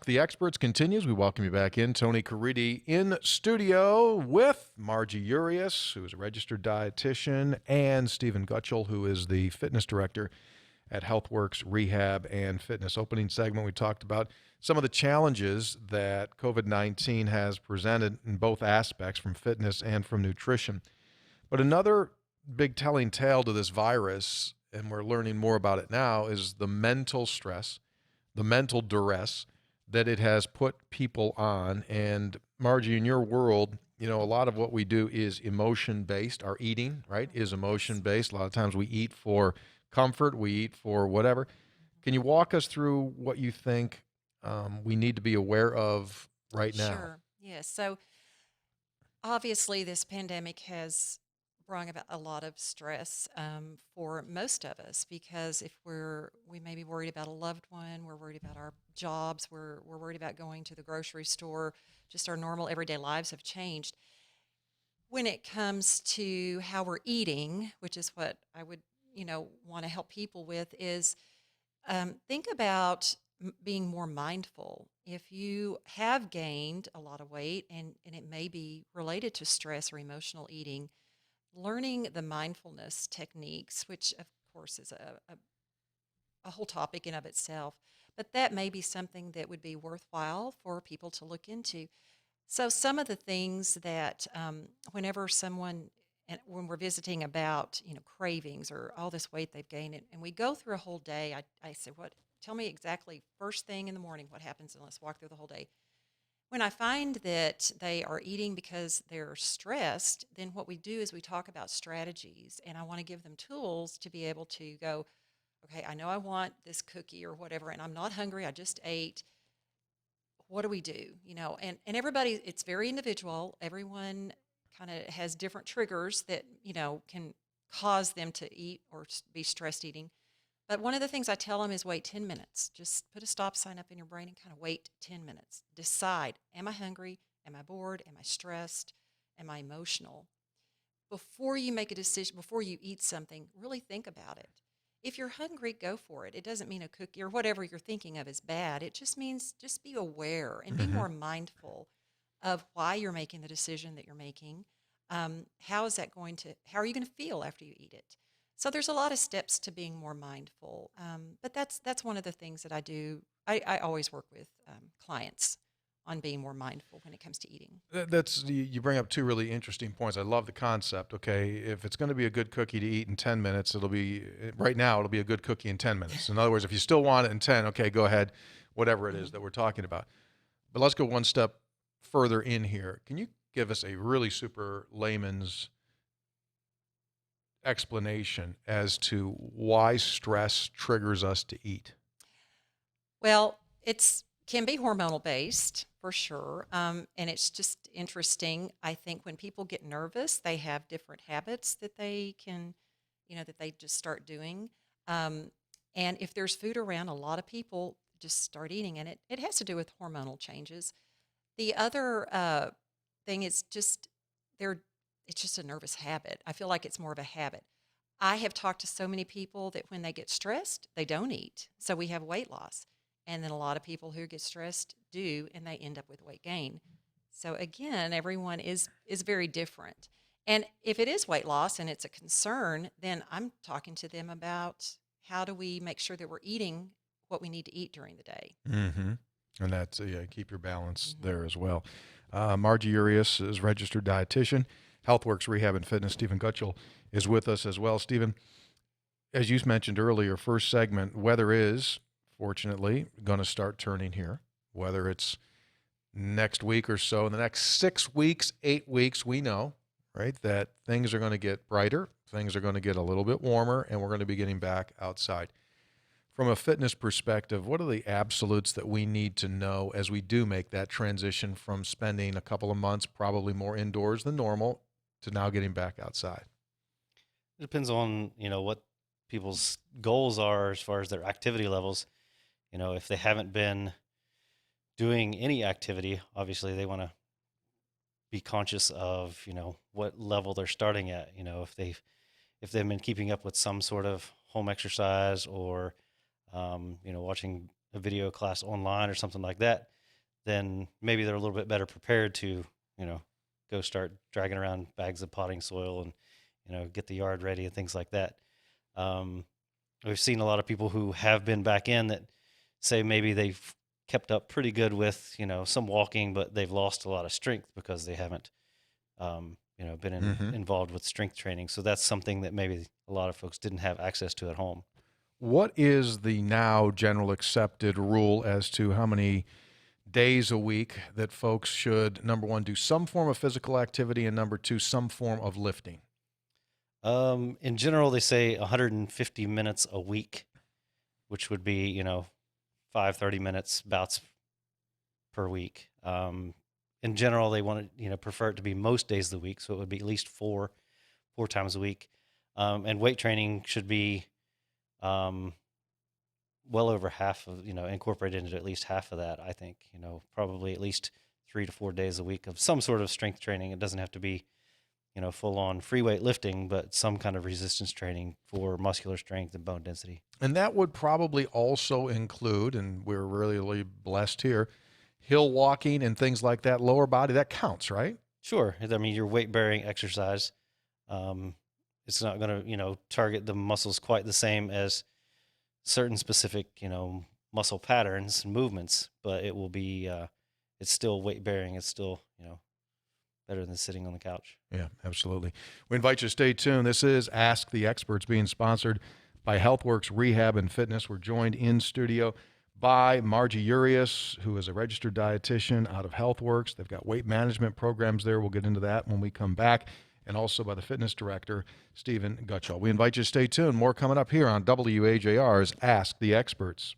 Ask the Experts continues. We welcome you back in. Tony Caridi in studio with Margie Urias, who is a registered dietitian, and Stephen Gutschel, who is the fitness director at HealthWorks Rehab and Fitness. Opening segment, we talked about some of the challenges that COVID-19 has presented in both aspects, from fitness and from nutrition. But another big telling tale to this virus, and we're learning more about it now, is the mental stress, the mental duress that it has put people on. And Margie, in your world, a lot of what we do is emotion-based. Our eating, right, is emotion-based. A lot of times we eat for comfort, we eat for whatever. Can you walk us through what you think we need to be aware of right now? Sure. Yes. So obviously, this pandemic has brought about a lot of stress for most of us, because if we may be worried about a loved one, we're worried about our jobs, we're worried about going to the grocery store, just our normal everyday lives have changed. When it comes to how we're eating, which is what I would want to help people with, is think about being more mindful. If you have gained a lot of weight, and it may be related to stress or emotional eating, learning the mindfulness techniques, which of course is a whole topic in of itself, but that may be something that would be worthwhile for people to look into. So some of the things that whenever someone, and when we're visiting about, cravings or all this weight they've gained, and we go through a whole day, I say, tell me exactly first thing in the morning what happens, and let's walk through the whole day. When I find that they are eating because they're stressed, then what we do is we talk about strategies, and I want to give them tools to be able to go, okay, I know I want this cookie or whatever, and I'm not hungry, I just ate. What do we do? And everybody, it's very individual. Everyone kind of has different triggers that, can cause them to eat or be stressed eating. But one of the things I tell them is wait 10 minutes. Just put a stop sign up in your brain and kind of wait 10 minutes. Decide, am I hungry? Am I bored? Am I stressed? Am I emotional? Before you make a decision, before you eat something, really think about it. If you're hungry, go for it. It doesn't mean a cookie or whatever you're thinking of is bad. It just means just be aware and be Mm-hmm. more mindful of why you're making the decision that you're making. How are you going to feel after you eat it? So there's a lot of steps to being more mindful. But that's one of the things that I do. I always work with clients on being more mindful when it comes to eating. That's you bring up two really interesting points. I love the concept. Okay, if it's going to be a good cookie to eat in 10 minutes, it'll be right now. It'll be a good cookie in 10 minutes. In other words, if you still want it in 10, okay, go ahead, whatever it is that we're talking about. But let's go one step further in here. Can you give us a really super layman's explanation as to why stress triggers us to eat? Well, it's can be hormonal based for sure, and it's just interesting. I think when people get nervous, they have different habits that they can, that they just start doing. Um, and if there's food around, a lot of people just start eating, and it has to do with hormonal changes. The other thing is just they're it's just a nervous habit. I feel like it's more of a habit. I have talked to so many people that when they get stressed, they don't eat. So we have weight loss. And then a lot of people who get stressed do, and they end up with weight gain. So again, everyone is very different. And if it is weight loss and it's a concern, then I'm talking to them about how do we make sure that we're eating what we need to eat during the day. Mm-hmm. And that's, yeah, keep your balance Hmm. there as well. Margie Urias is registered dietitian. HealthWorks Rehab and Fitness. Stephen Gutschel is with us as well. Stephen, as you mentioned earlier, first segment, weather is, fortunately, going to start turning here. Whether it's next week or so, in the next 6 weeks, 8 weeks, we know, right, that things are going to get brighter, things are going to get a little bit warmer, and we're going to be getting back outside. From a fitness perspective, what are the absolutes that we need to know as we do make that transition from spending a couple of months, probably more indoors than normal, to now getting back outside? It depends on, what people's goals are as far as their activity levels. If they haven't been doing any activity, obviously they want to be conscious of, what level they're starting at. If they've been keeping up with some sort of home exercise or watching a video class online or something like that, then maybe they're a little bit better prepared to, go start dragging around bags of potting soil and, get the yard ready and things like that. Um, we've seen a lot of people who have been back in that say maybe they've kept up pretty good with, some walking, but they've lost a lot of strength because they haven't, been involved with strength training. So that's something that maybe a lot of folks didn't have access to at home. What is the now general accepted rule as to how many days a week that folks should, number one, do some form of physical activity, and number two, some form of lifting? In general, they say 150 minutes a week, which would be, 30 minutes bouts per week. In general, they want to, prefer it to be most days of the week. So it would be at least four times a week. And weight training should be, well over half of, incorporated into at least half of that. I think, probably at least 3 to 4 days a week of some sort of strength training. It doesn't have to be, full on free weight lifting, but some kind of resistance training for muscular strength and bone density. And that would probably also include, and we're really blessed here, hill walking and things like that, lower body, that counts, right? Sure. I mean, your weight bearing exercise, it's not going to, target the muscles quite the same as certain specific, muscle patterns and movements, but it will be, it's still weight bearing. It's still, better than sitting on the couch. Yeah, absolutely. We invite you to stay tuned. This is Ask the Experts, being sponsored by HealthWorks Rehab and Fitness. We're joined in studio by Margie Urias, who is a registered dietitian out of HealthWorks. They've got weight management programs there. We'll get into that when we come back. And also by the fitness director, Stephen Gutschall. We invite you to stay tuned. More coming up here on WAJR's Ask the Experts.